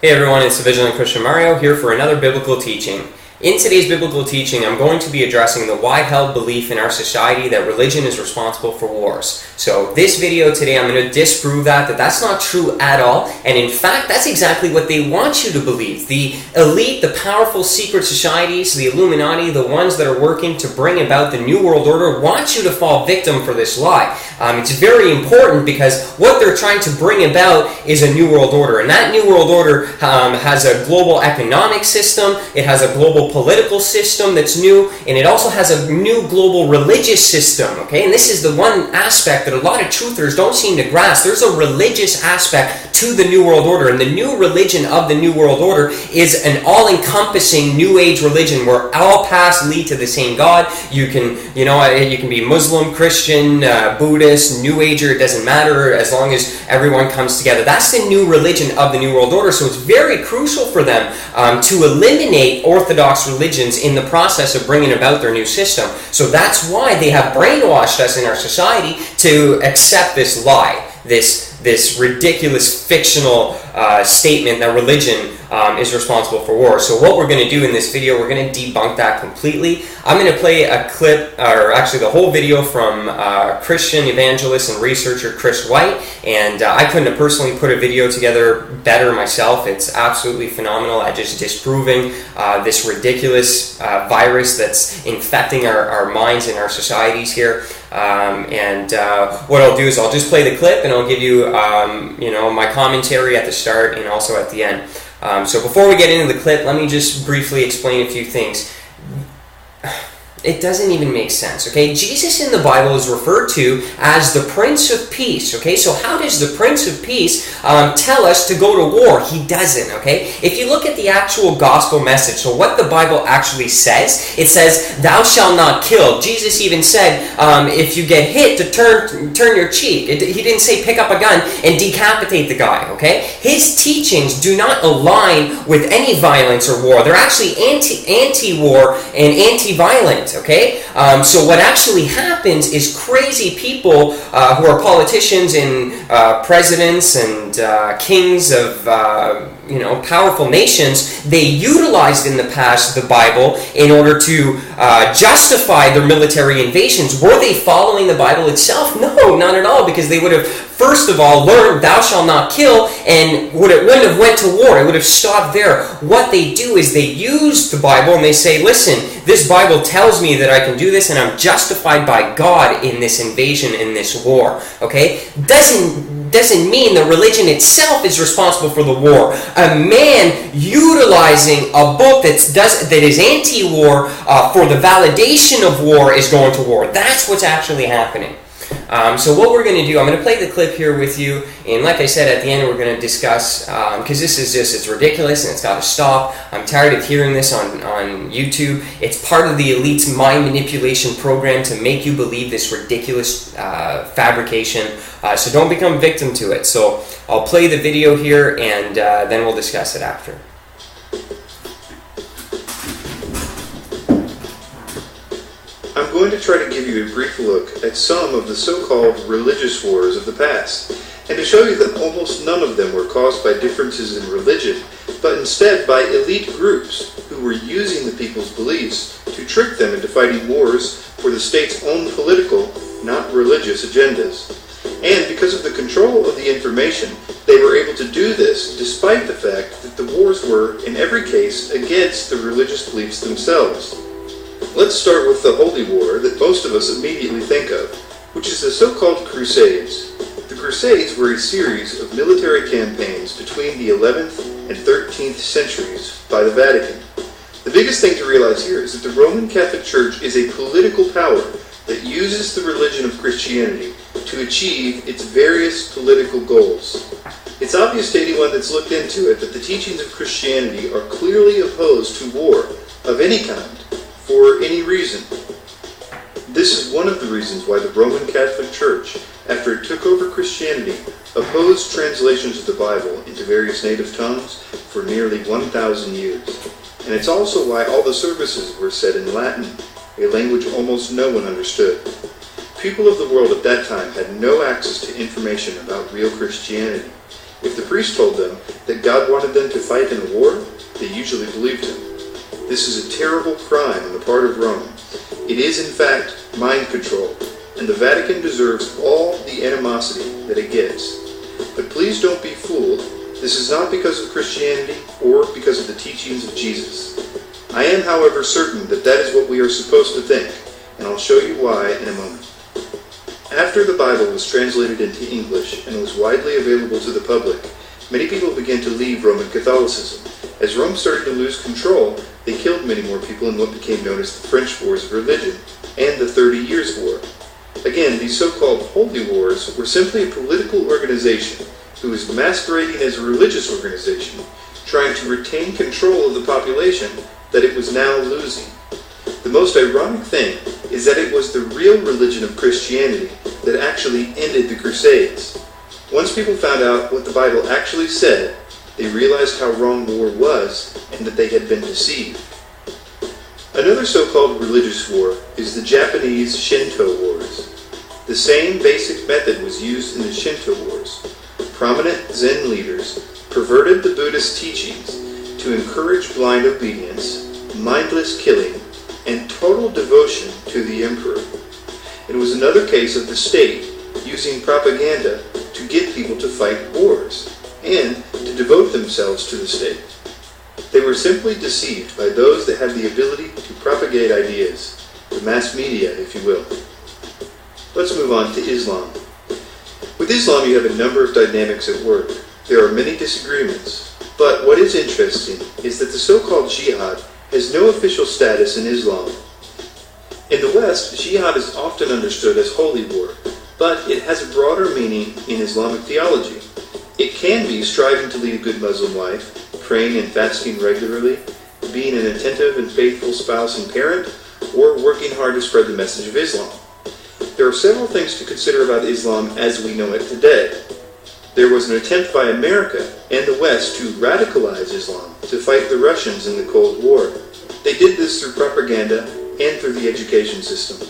Hey everyone, it's the Vigilant Christian Mario here for another biblical teaching. In today's biblical teaching, I'm going to be addressing the wide-held belief in our society that religion is responsible for wars. So this video today, I'm going to disprove that that's not true at all. And in fact, that's exactly what they want you to believe. The elite, the powerful secret societies, the Illuminati, the ones that are working to bring about the New World Order, want you to fall victim for this lie. It's very important because what they're trying to bring about is a New World Order. And that New World Order has a global economic system, it has a global political system that's new, and it also has a new global religious system, okay? And this is the one aspect that a lot of truthers don't seem to grasp. There's a religious aspect to the New World Order, and the new religion of the New World Order is an all-encompassing New Age religion where all paths lead to the same God. You can be Muslim, Christian, Buddhist, New Ager, it doesn't matter as long as everyone comes together. That's the new religion of the New World Order, so it's very crucial for them to eliminate Orthodox religions in the process of bringing about their new system. So that's why they have brainwashed us in our society to accept this lie, this ridiculous fictional statement that religion is responsible for war. So what we're going to do in this video, we're going to debunk that completely. I'm going to play a clip, or actually the whole video, from Christian evangelist and researcher Chris White, and I couldn't have personally put a video together better myself. It's absolutely phenomenal at just disproving this ridiculous virus that's infecting our minds and our societies here. What I'll do is I'll just play the clip and I'll give you my commentary at the start and also at the end. So before we get into the clip, let me just briefly explain a few things. It doesn't even make sense, okay? Jesus in the Bible is referred to as the Prince of Peace, okay? So how does the Prince of Peace tell us to go to war? He doesn't, okay? If you look at the actual gospel message, so what the Bible actually says, it says, "Thou shalt not kill." Jesus even said, if you get hit, to turn your cheek. He didn't say pick up a gun and decapitate the guy, okay? His teachings do not align with any violence or war. They're actually anti-war and anti-violence. Okay, so what actually happens is crazy people who are politicians and presidents and kings of powerful nations, they utilized in the past the Bible in order to justify their military invasions. Were they following the Bible itself? No, not at all, because they would have first of all learned "thou shalt not kill," and wouldn't have went to war. It would have stopped there. What they do is they use the Bible and they say, listen, this Bible tells me that I can do this and I'm justified by God in this invasion, in this war. Okay? Doesn't mean the religion itself is responsible for the war. A man utilizing a book that is anti-war for the validation of war is going to war. That's what's actually happening. So what we're going to do, I'm going to play the clip here with you, and like I said, at the end we're going to discuss, because it's ridiculous and it's got to stop. I'm tired of hearing this on YouTube. It's part of the elite's mind manipulation program to make you believe this ridiculous fabrication, so don't become victim to it. So I'll play the video here, and then we'll discuss it after. I'm going to try to give you a brief look at some of the so-called religious wars of the past, and to show you that almost none of them were caused by differences in religion, but instead by elite groups who were using the people's beliefs to trick them into fighting wars for the state's own political, not religious agendas. And because of the control of the information, they were able to do this despite the fact that the wars were, in every case, against the religious beliefs themselves. Let's start with the Holy War that most of us immediately think of, which is the so-called Crusades. The Crusades were a series of military campaigns between the 11th and 13th centuries by the Vatican. The biggest thing to realize here is that the Roman Catholic Church is a political power that uses the religion of Christianity to achieve its various political goals. It's obvious to anyone that's looked into it that the teachings of Christianity are clearly opposed to war of any kind, for any reason. This is one of the reasons why the Roman Catholic Church, after it took over Christianity, opposed translations of the Bible into various native tongues for nearly 1,000 years. And it's also why all the services were said in Latin, a language almost no one understood. People of the world at that time had no access to information about real Christianity, If the priest told them that God wanted them to fight in a war, they usually believed him. This is a terrible crime on the part of Rome. It is, in fact, mind control, and the Vatican deserves all the animosity that it gets. But please don't be fooled. This is not because of Christianity or because of the teachings of Jesus. I am, however, certain that that is what we are supposed to think, and I'll show you why in a moment. After the Bible was translated into English and was widely available to the public, many people began to leave Roman Catholicism. As Rome started to lose control, they killed many more people in what became known as the French Wars of Religion and the 30 Years' War. Again, these so-called Holy Wars were simply a political organization who was masquerading as a religious organization, trying to retain control of the population that it was now losing. The most ironic thing is that it was the real religion of Christianity that actually ended the Crusades. Once people found out what the Bible actually said, they realized how wrong the war was and that they had been deceived. Another so-called religious war is the Japanese Shinto Wars. The same basic method was used in the Shinto Wars. Prominent Zen leaders perverted the Buddhist teachings to encourage blind obedience, mindless killing, and total devotion to the emperor. It was another case of the state using propaganda to get people to fight wars and to devote themselves to the state. They were simply deceived by those that had the ability to propagate ideas, the mass media, if you will. Let's move on to Islam. With Islam, you have a number of dynamics at work. There are many disagreements, but what is interesting is that the so-called jihad has no official status in Islam. In the West, jihad is often understood as holy war, but it has a broader meaning in Islamic theology. It can be striving to lead a good Muslim life, praying and fasting regularly, being an attentive and faithful spouse and parent, or working hard to spread the message of Islam. There are several things to consider about Islam as we know it today. There was an attempt by America and the West to radicalize Islam to fight the Russians in the Cold War. They did this through propaganda and through the education system.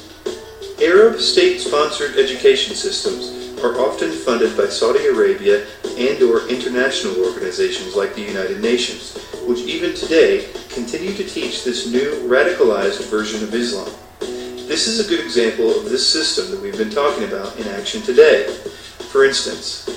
Arab state-sponsored education systems are often funded by Saudi Arabia and/or international organizations like the United Nations, which even today continue to teach this new radicalized version of Islam. This is a good example of this system that we've been talking about in action today. For instance,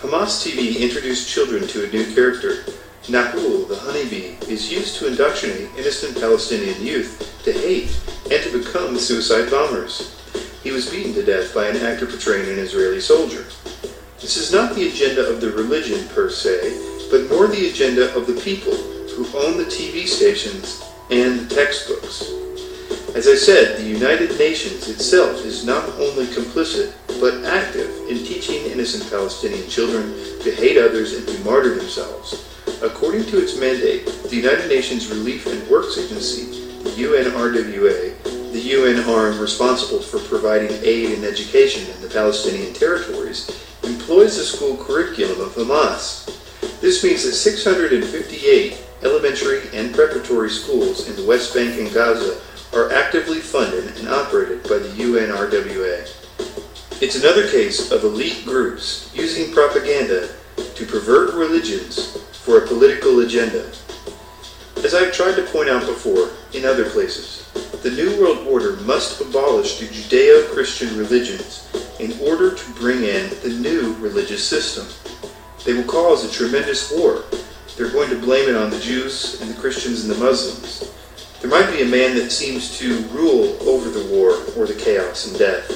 Hamas TV introduced children to a new character. Nahul, the honeybee, is used to indoctrinate innocent Palestinian youth to hate and to become suicide bombers. He was beaten to death by an actor portraying an Israeli soldier. This is not the agenda of the religion per se, but more the agenda of the people who own the TV stations and the textbooks. As I said, the United Nations itself is not only complicit, but active in teaching innocent Palestinian children to hate others and to martyr themselves. According to its mandate, the United Nations Relief and Works Agency, the UNRWA, the UN arm responsible for providing aid and education in the Palestinian territories, employs the school curriculum of Hamas. This means that 658 elementary and preparatory schools in the West Bank and Gaza are actively funded and operated by the UNRWA. It's another case of elite groups using propaganda to pervert religions for a political agenda. As I've tried to point out before in other places, the New World Order must abolish the Judeo-Christian religions in order to bring in the new religious system. They will cause a tremendous war. They're going to blame it on the Jews and the Christians and the Muslims. There might be a man that seems to rule over the war or the chaos and death.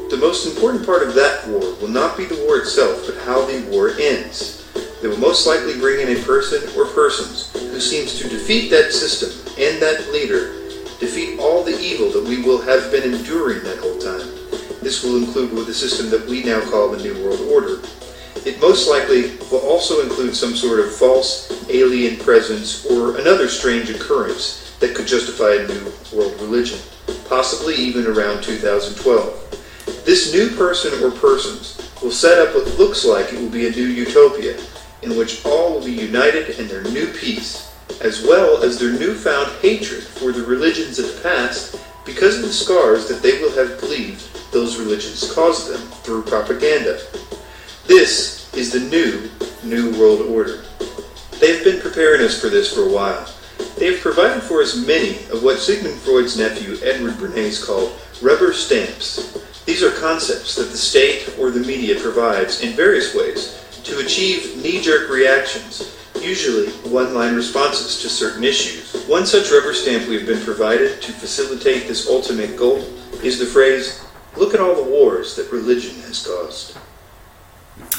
The most important part of that war will not be the war itself, but how the war ends. They will most likely bring in a person or persons who seems to defeat that system and that leader, defeat all the evil that we will have been enduring that whole time. This will include the system that we now call the New World Order. It most likely will also include some sort of false alien presence or another strange occurrence that could justify a new world religion, possibly even around 2012. This new person or persons will set up what looks like it will be a new utopia, in which all will be united in their new peace, as well as their newfound hatred for the religions of the past because of the scars that they will have believed those religions caused them through propaganda. This is the New World Order. They have been preparing us for this for a while. They have provided for us many of what Sigmund Freud's nephew Edward Bernays called rubber stamps. These are concepts that the state or the media provides in various ways to achieve knee-jerk reactions, usually one-line responses to certain issues. One such rubber stamp we have been provided to facilitate this ultimate goal is the phrase, "Look at all the wars that religion has caused."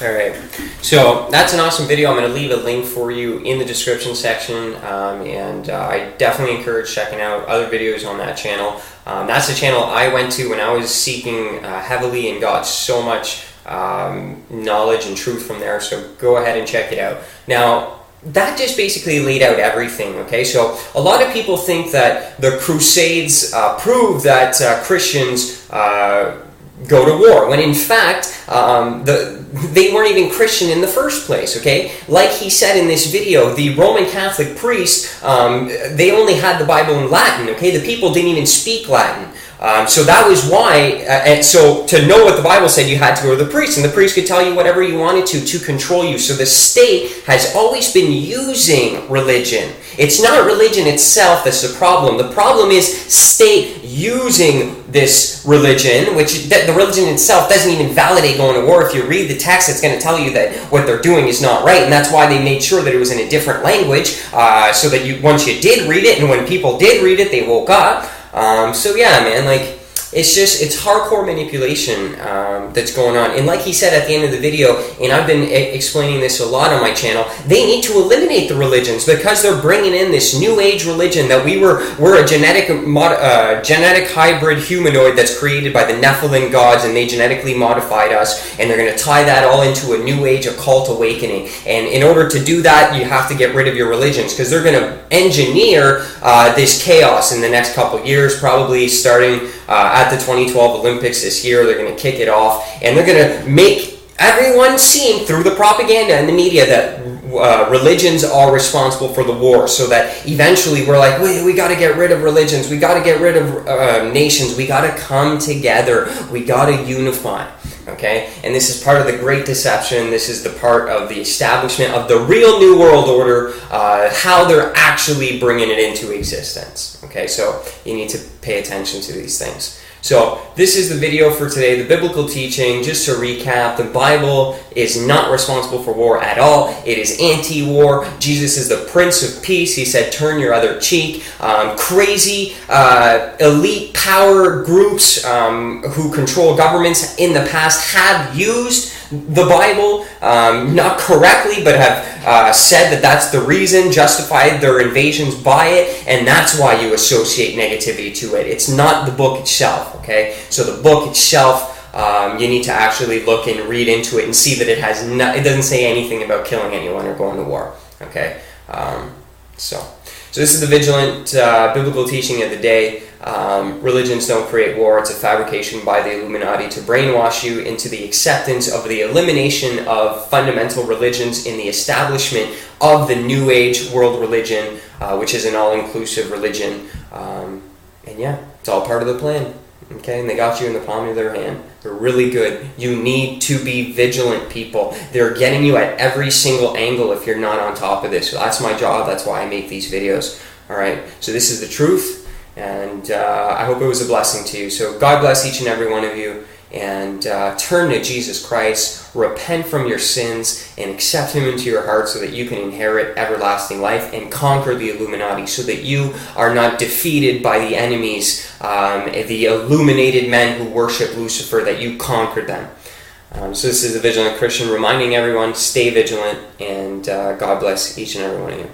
Alright, so that's an awesome video. I'm going to leave a link for you in the description section, and I definitely encourage checking out other videos on that channel. That's the channel I went to when I was seeking heavily and got so much knowledge and truth from there, so go ahead and check it out. Now, that just basically laid out everything, okay? So a lot of people think that the Crusades prove that Christians go to war, when in fact they weren't even Christian in the first place, okay? Like he said in this video, the Roman Catholic priests, they only had the Bible in Latin, okay? The people didn't even speak Latin. So that was why, so to know what the Bible said, you had to go to the priest, and the priest could tell you whatever you wanted to control you. So the state has always been using religion. It's not religion itself that's the problem. The problem is state using this religion, which the religion itself doesn't even validate going to war. If you read the text, it's going to tell you that what they're doing is not right, and that's why they made sure that it was in a different language, so that once you did read it, and when people did read it, they woke up. So yeah, man, like, it's hardcore manipulation that's going on. And like he said at the end of the video, and I've been explaining this a lot on my channel, they need to eliminate the religions because they're bringing in this new age religion that we're a genetic hybrid humanoid that's created by the Nephilim gods, and they genetically modified us, and they're going to tie that all into a new age occult awakening. And in order to do that, you have to get rid of your religions, because they're going to engineer this chaos in the next couple years, probably starting at the 2012 Olympics this year. They're going to kick it off, and they're going to make everyone seem through the propaganda and the media that religions are responsible for the war, so that eventually we're like, we got to get rid of religions, we got to get rid of nations, we got to come together, we got to unify. Okay, and this is part of the Great Deception. This is the part of the establishment of the real New World Order, how they're actually bringing it into existence. Okay, so you need to pay attention to these things. So this is the video for today, the biblical teaching. Just to recap, the Bible is not responsible for war at all. It is anti-war. Jesus is the Prince of Peace. He said, turn your other cheek. Crazy elite power groups who control governments in the past have used the Bible, not correctly, but have said that that's the reason, justified their invasions by it, and that's why you associate negativity to it. It's not the book itself, okay? So the book itself, you need to actually look and read into it and see that it doesn't say anything about killing anyone or going to war, okay? So this is the vigilant biblical teaching of the day. Religions don't create war. It's a fabrication by the Illuminati to brainwash you into the acceptance of the elimination of fundamental religions in the establishment of the New Age world religion, which is an all-inclusive religion. And yeah, it's all part of the plan. Okay, and they got you in the palm of their hand. They're really good. You need to be vigilant, people. They're getting you at every single angle if you're not on top of this. So that's my job. That's why I make these videos. All right, so this is the truth, and I hope it was a blessing to you. So God bless each and every one of you, and turn to Jesus Christ, repent from your sins, and accept Him into your heart so that you can inherit everlasting life and conquer the Illuminati, so that you are not defeated by the enemies, the illuminated men who worship Lucifer, that you conquered them. So this is the Vigilant Christian reminding everyone, stay vigilant, and God bless each and every one of you.